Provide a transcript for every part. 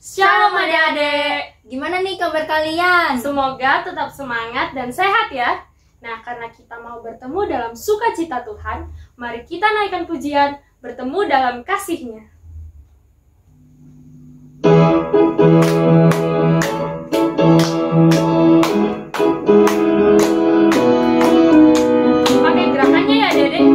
Shalom adik-adik. Gimana nih kabar kalian? Semoga tetap semangat dan sehat ya. Nah, karena kita mau bertemu dalam sukacita Tuhan, mari kita naikkan pujian bertemu dalam kasih-Nya. Pakai gerakannya ya, Dedek.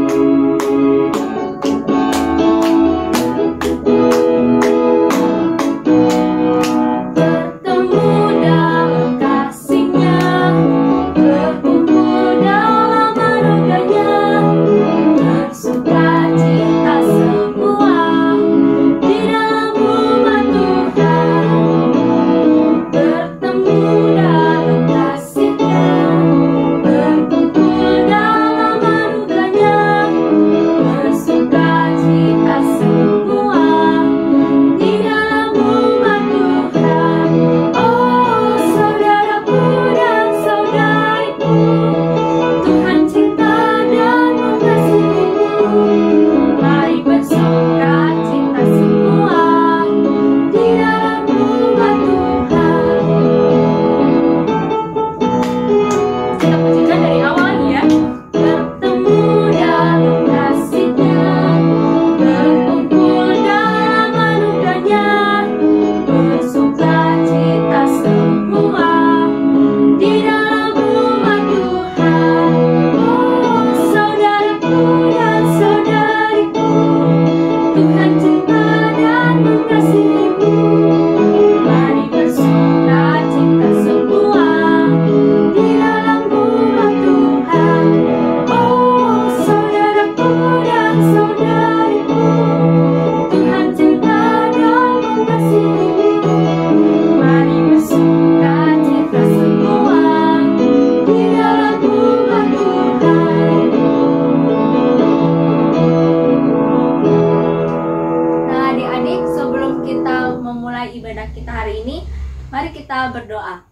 Mari kita berdoa.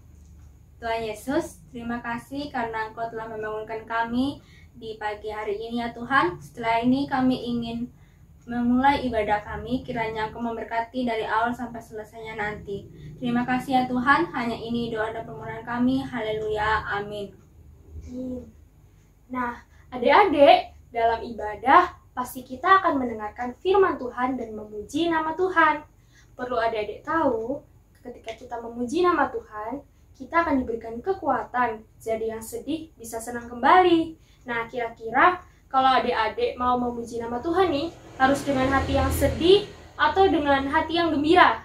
Tuhan Yesus, terima kasih karena Engkau telah membangunkan kami di pagi hari ini ya Tuhan. Setelah ini kami ingin memulai ibadah kami, kiranya Engkau memberkati dari awal sampai selesainya nanti. Terima kasih ya Tuhan, hanya ini doa dan permohonan kami. Haleluya, amin. Nah, adik-adik, dalam ibadah pasti kita akan mendengarkan firman Tuhan dan memuji nama Tuhan. Perlu adik-adik tahu, ketika kita memuji nama Tuhan, kita akan diberikan kekuatan. Jadi yang sedih bisa senang kembali. Nah, kira-kira kalau adik-adik mau memuji nama Tuhan nih, harus dengan hati yang sedih atau dengan hati yang gembira?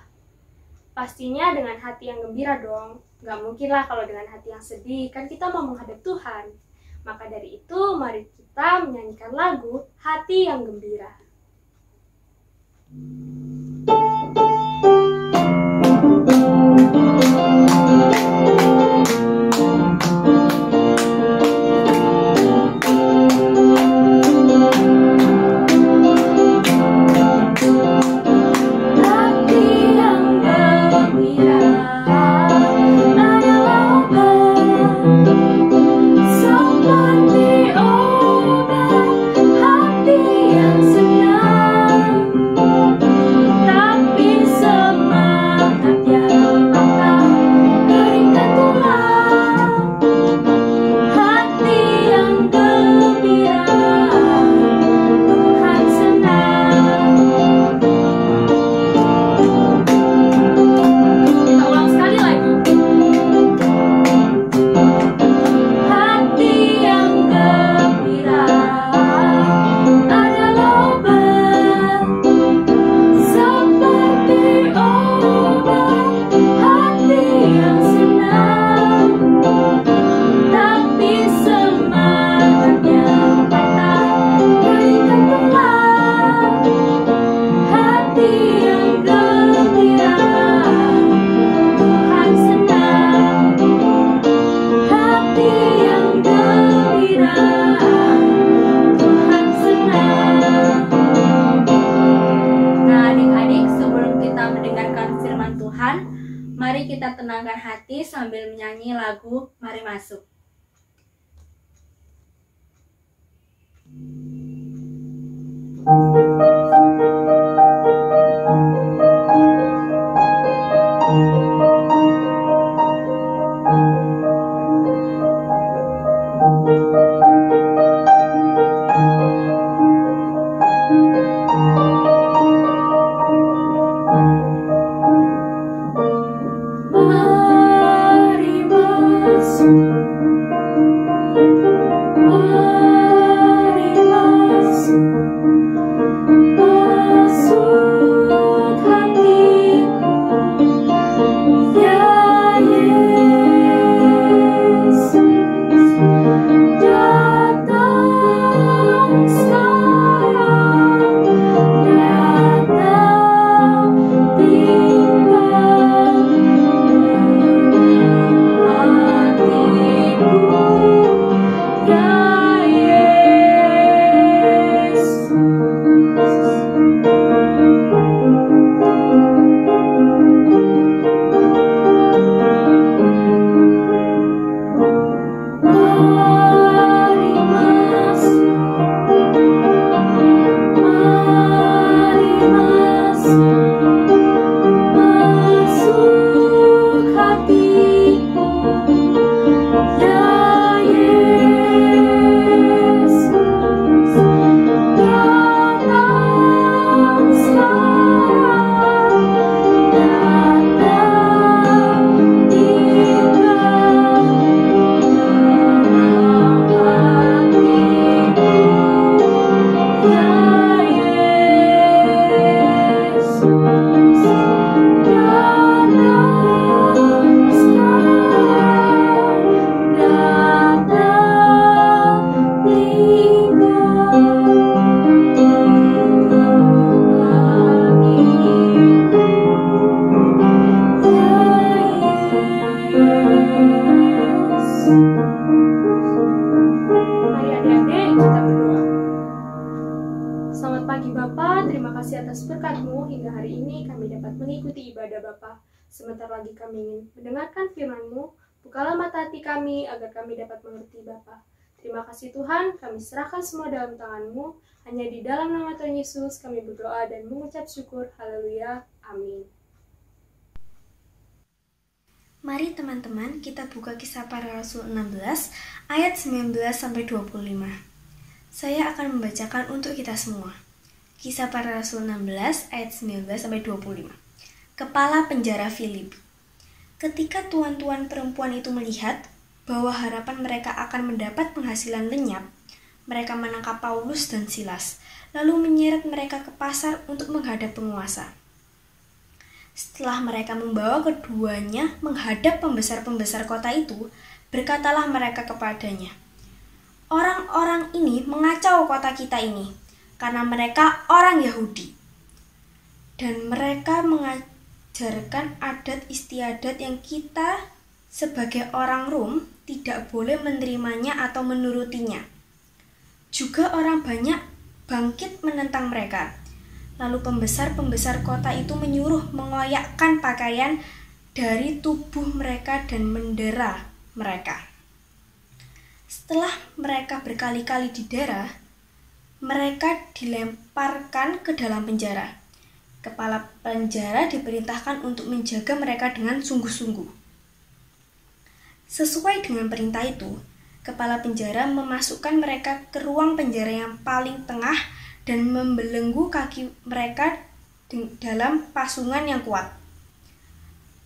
Pastinya dengan hati yang gembira dong. Gak mungkin lah kalau dengan hati yang sedih, kan kita mau menghadap Tuhan. Maka dari itu, mari kita menyanyikan lagu Hati yang Gembira. tenangkan hati sambil menyanyi lagu Mari Masuk. Selamat pagi Bapak, terima kasih atas berkat-Mu hingga hari ini kami dapat mengikuti ibadah Bapak. Sebentar lagi kami ingin mendengarkan firman-Mu, bukalah mata hati kami agar kami dapat mengerti Bapak. Terima kasih Tuhan, kami serahkan semua dalam tangan-Mu, hanya di dalam nama Tuhan Yesus kami berdoa dan mengucap syukur, haleluya, amin. Mari teman-teman kita buka Kisah Para Rasul 16 ayat 19-25. Saya akan membacakan untuk kita semua. Kisah Para Rasul 16 ayat 19-25. Kepala penjara Filipi. Ketika tuan-tuan perempuan itu melihat bahwa harapan mereka akan mendapat penghasilan lenyap, mereka menangkap Paulus dan Silas, lalu menyeret mereka ke pasar untuk menghadap penguasa. Setelah mereka membawa keduanya menghadap pembesar-pembesar kota itu, berkatalah mereka kepadanya, "Orang-orang ini mengacau kota kita ini, karena mereka orang Yahudi. Dan mereka mengajarkan adat istiadat yang kita sebagai orang Rom tidak boleh menerimanya atau menurutinya. Juga orang banyak bangkit menentang mereka." Lalu pembesar-pembesar kota itu menyuruh mengoyakkan pakaian dari tubuh mereka dan mendera mereka. Setelah mereka berkali-kali didera, mereka dilemparkan ke dalam penjara. Kepala penjara diperintahkan untuk menjaga mereka dengan sungguh-sungguh. Sesuai dengan perintah itu, kepala penjara memasukkan mereka ke ruang penjara yang paling tengah dan membelenggu kaki mereka dalam pasungan yang kuat.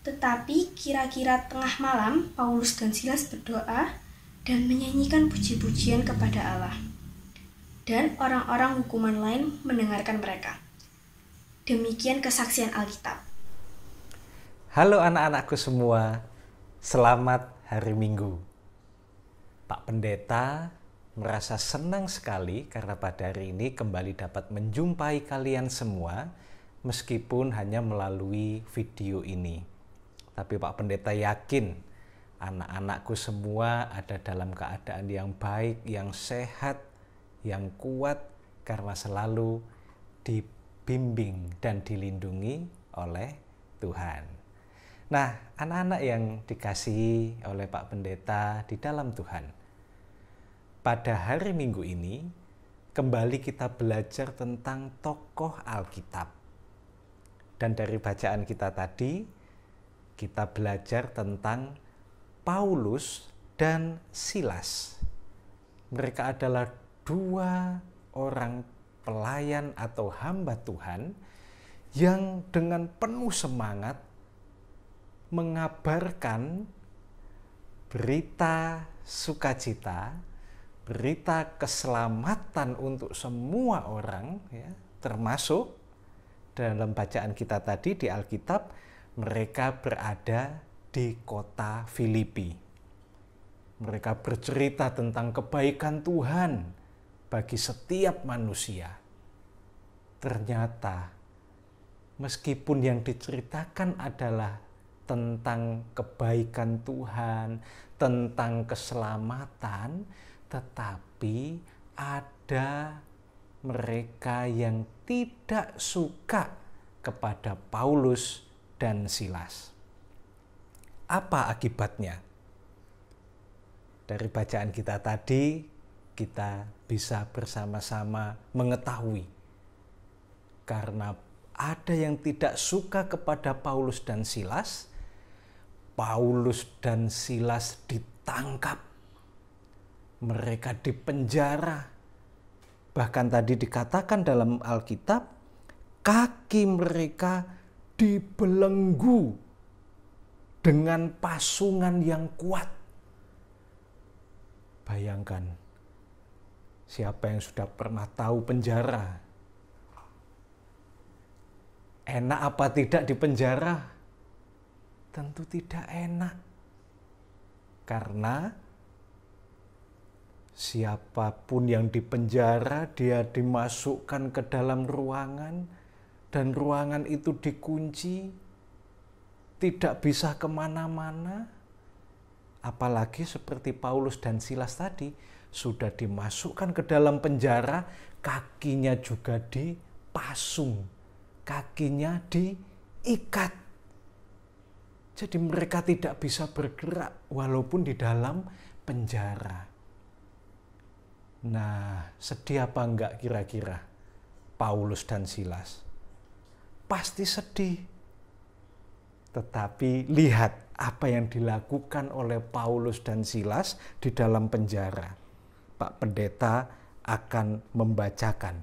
Tetapi kira-kira tengah malam, Paulus dan Silas berdoa dan menyanyikan puji-pujian kepada Allah. Dan orang-orang hukuman lain mendengarkan mereka. Demikian kesaksian Alkitab. Halo anak-anakku semua, selamat hari Minggu. Pak Pendeta merasa senang sekali karena pada hari ini kembali dapat menjumpai kalian semua meskipun hanya melalui video ini. Tapi Pak Pendeta yakin anak-anakku semua ada dalam keadaan yang baik, yang sehat, yang kuat karena selalu dibimbing dan dilindungi oleh Tuhan. Nah, anak-anak yang dikasihi oleh Pak Pendeta di dalam Tuhan, pada hari Minggu ini, kembali kita belajar tentang tokoh Alkitab. Dan dari bacaan kita tadi, kita belajar tentang Paulus dan Silas. Mereka adalah dua orang pelayan atau hamba Tuhan yang dengan penuh semangat mengabarkan berita sukacita, berita keselamatan untuk semua orang, ya, termasuk dalam bacaan kita tadi di Alkitab, mereka berada di kota Filipi. Mereka bercerita tentang kebaikan Tuhan bagi setiap manusia. Ternyata, meskipun yang diceritakan adalah tentang kebaikan Tuhan, tentang keselamatan, tetapi ada mereka yang tidak suka kepada Paulus dan Silas. Apa akibatnya? Dari bacaan kita tadi, kita bisa bersama-sama mengetahui. Karena ada yang tidak suka kepada Paulus dan Silas ditangkap. Mereka dipenjara. Bahkan tadi dikatakan dalam Alkitab, kaki mereka dibelenggu dengan pasungan yang kuat. Bayangkan, siapa yang sudah pernah tahu penjara? Enak apa tidak di penjara? Tentu tidak enak. Karena siapapun yang dipenjara, dia dimasukkan ke dalam ruangan, dan ruangan itu dikunci, tidak bisa kemana-mana. Apalagi seperti Paulus dan Silas tadi, sudah dimasukkan ke dalam penjara, kakinya juga dipasung, kakinya diikat. Jadi mereka tidak bisa bergerak walaupun di dalam penjara. Nah, sedih apa enggak kira-kira Paulus dan Silas? Pasti sedih. Tetapi lihat apa yang dilakukan oleh Paulus dan Silas di dalam penjara. Pak Pendeta akan membacakan.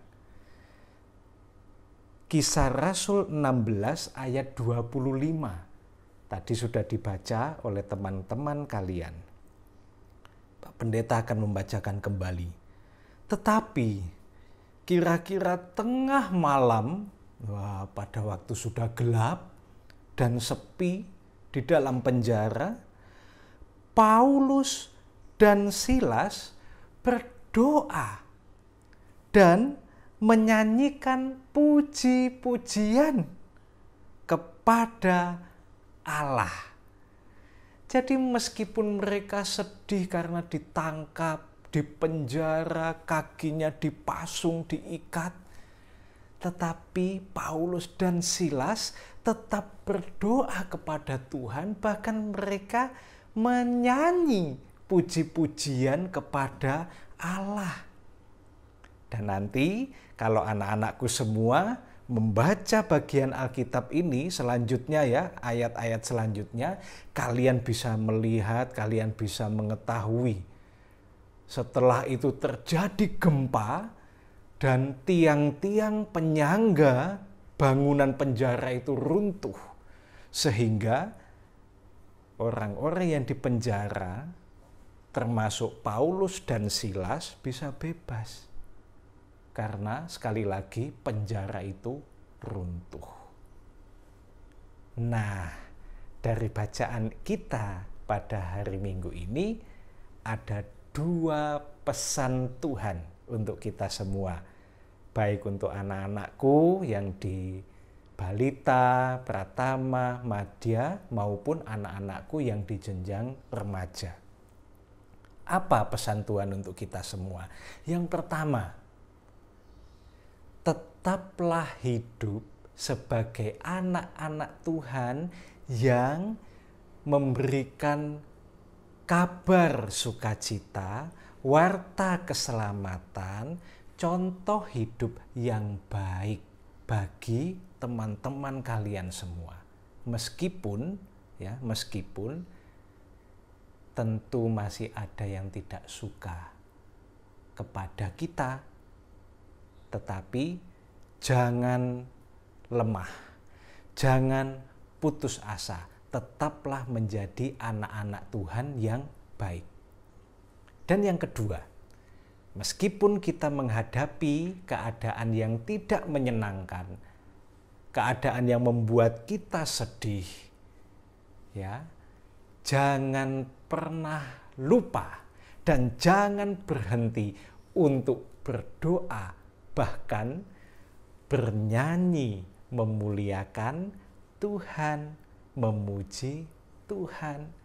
Kisah Rasul 16 ayat 25. Tadi sudah dibaca oleh teman-teman kalian. Pak Pendeta akan membacakan kembali. Tetapi kira-kira tengah malam, pada waktu sudah gelap dan sepi di dalam penjara, Paulus dan Silas berdoa dan menyanyikan puji-pujian kepada Allah. Jadi meskipun mereka sedih karena ditangkap, dipenjara, kakinya dipasung, diikat, tetapi Paulus dan Silas tetap berdoa kepada Tuhan, bahkan mereka menyanyi puji-pujian kepada Allah. Dan nanti kalau anak-anakku semua membaca bagian Alkitab ini selanjutnya ya, ayat-ayat selanjutnya, kalian bisa melihat, kalian bisa mengetahui. Setelah itu terjadi gempa dan tiang-tiang penyangga bangunan penjara itu runtuh. Sehingga orang-orang yang dipenjara, termasuk Paulus dan Silas, bisa bebas. Karena sekali lagi penjara itu runtuh. Nah, dari bacaan kita pada hari Minggu ini ada 2 pesan Tuhan untuk kita semua. Baik untuk anak-anakku yang di balita, pratama, madya maupun anak-anakku yang di jenjang remaja. Apa pesan Tuhan untuk kita semua? Yang pertama, tetaplah hidup sebagai anak-anak Tuhan yang memberikan kabar sukacita, warta keselamatan, contoh hidup yang baik bagi teman-teman kalian semua. Meskipun tentu masih ada yang tidak suka kepada kita, tetapi jangan lemah, jangan putus asa, tetaplah menjadi anak-anak Tuhan yang baik. Dan yang kedua, meskipun kita menghadapi keadaan yang tidak menyenangkan, keadaan yang membuat kita sedih, ya, jangan pernah lupa dan jangan berhenti untuk berdoa, bahkan bernyanyi memuliakan Tuhan, memuji Tuhan.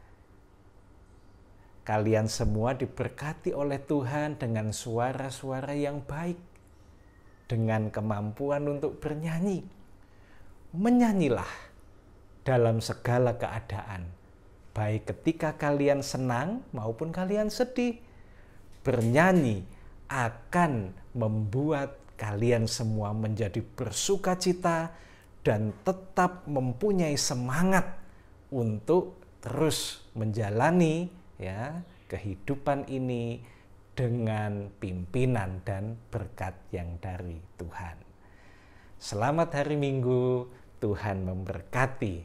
Kalian semua diberkati oleh Tuhan dengan suara-suara yang baik, dengan kemampuan untuk bernyanyi. Menyanyilah dalam segala keadaan, baik ketika kalian senang maupun kalian sedih. Bernyanyi akan membuat kalian semua menjadi bersukacita dan tetap mempunyai semangat untuk terus menjalani ya kehidupan ini dengan pimpinan dan berkat yang dari Tuhan. Selamat hari Minggu, Tuhan memberkati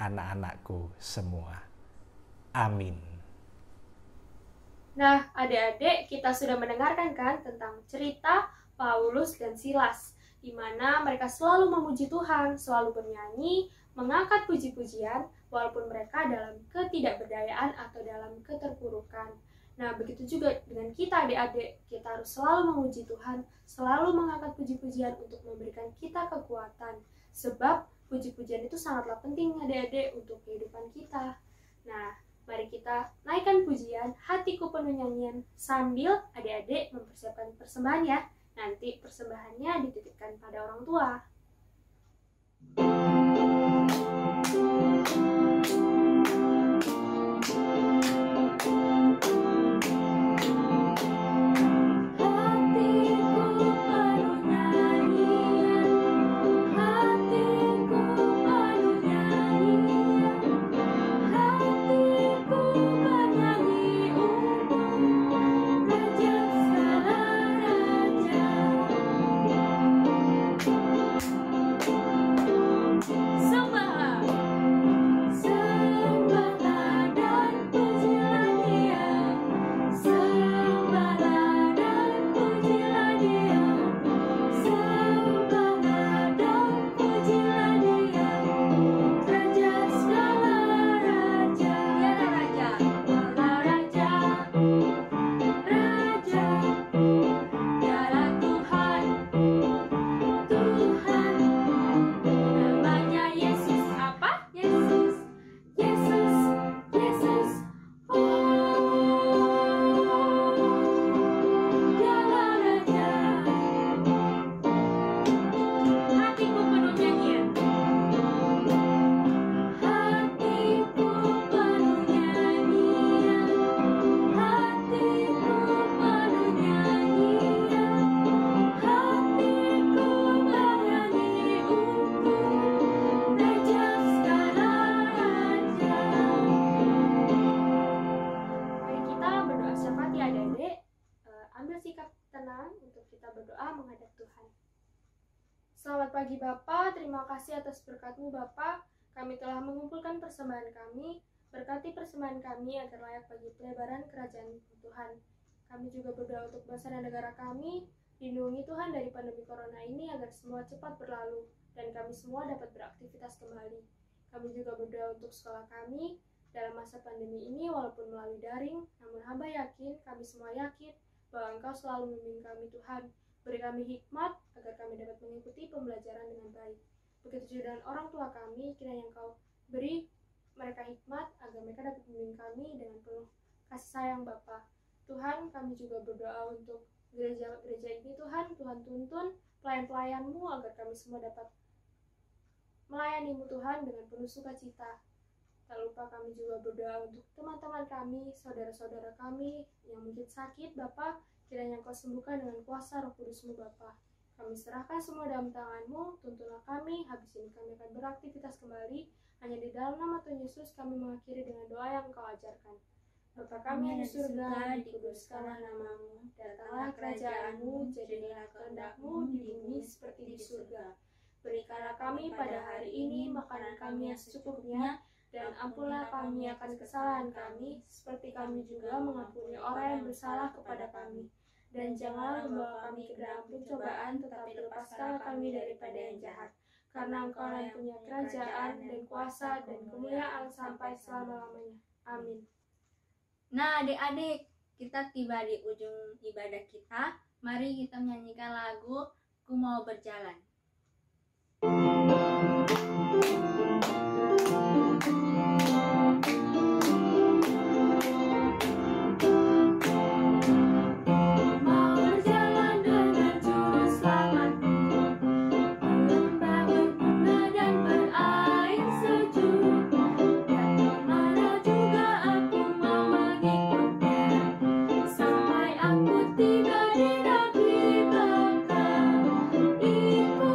anak-anakku semua. Amin. Nah, adik-adik, kita sudah mendengarkan kan tentang cerita Paulus dan Silas, di mana mereka selalu memuji Tuhan, selalu bernyanyi, mengangkat puji-pujian, walaupun mereka dalam ketidakberdayaan atau dalam keterpurukan. Nah, begitu juga dengan kita adik-adik, kita harus selalu memuji Tuhan, selalu mengangkat puji-pujian untuk memberikan kita kekuatan. Sebab puji-pujian itu sangatlah penting adik-adik untuk kehidupan kita. Nah, mari kita naikkan pujian, hatiku penuh nyanyian, sambil adik-adik mempersiapkan persembahan ya. Nanti persembahannya dititipkan pada orang tua. Selamat pagi Bapak, terima kasih atas berkat-Mu Bapak. Kami telah mengumpulkan persembahan kami. Berkati persembahan kami agar layak bagi pelebaran kerajaan Tuhan. Kami juga berdoa untuk bangsa dan negara kami. Lindungi Tuhan dari pandemi corona ini agar semua cepat berlalu dan kami semua dapat beraktivitas kembali. Kami juga berdoa untuk sekolah kami dalam masa pandemi ini walaupun melalui daring, namun hamba yakin, kami semua yakin bahwa Engkau selalu membimbing kami Tuhan. Beri kami hikmat agar kami dapat mengikuti pembelajaran dengan baik. Begitu juga dengan orang tua kami, kiranya Engkau beri mereka hikmat agar mereka dapat membimbing kami dengan penuh kasih sayang Bapa. Tuhan, kami juga berdoa untuk gereja ini Tuhan. Tuhan tuntun pelayan-pelayan-Mu agar kami semua dapat melayani-Mu Tuhan dengan penuh sukacita. Tak lupa kami juga berdoa untuk teman-teman kami, saudara-saudara kami yang mungkin sakit Bapa. Kiranya Engkau sembuhkan dengan kuasa Roh Kudus-Mu Bapa. Kami serahkan semua dalam tangan-Mu, tuntunlah kami, habis ini kami akan beraktivitas kembali. Hanya di dalam nama Tuhan Yesus kami mengakhiri dengan doa yang Engkau ajarkan. Bapa kami yang di surga, dikuduskanlah nama-Mu, datanglah kerajaan-Mu, jadilah kehendak-Mu di bumi seperti di surga. Berikanlah kami pada hari ini makanan kami yang secukupnya, dan ampunlah kami akan kesalahan kami, seperti kami juga mengampuni orang yang bersalah kepada kami. Dan janganlah membawa kami ke dalam pencobaan, tetapi lepaskanlah kami daripada yang jahat. Karena Engkau yang punya kerajaan, dan kuasa, dan kemuliaan sampai selama-lamanya. Amin. Nah adik-adik, kita tiba di ujung ibadah kita. Mari kita menyanyikan lagu Ku Mau Berjalan. Sampai aku tiba di negeri Bapa, ikut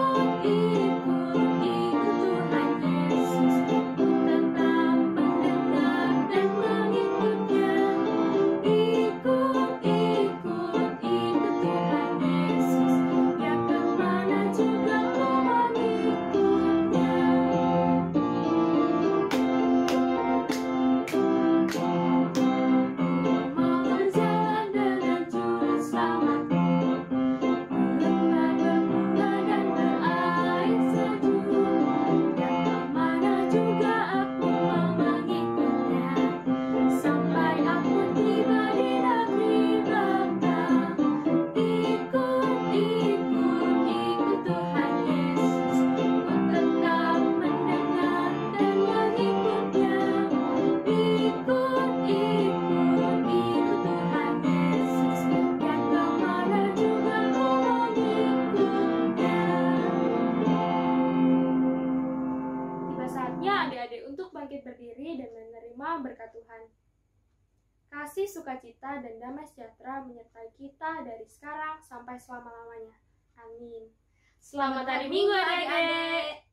semua berkat Tuhan. Kasih, sukacita, dan damai sejahtera menyertai kita dari sekarang sampai selama-lamanya. Amin. Selamat hari Minggu adik-adik.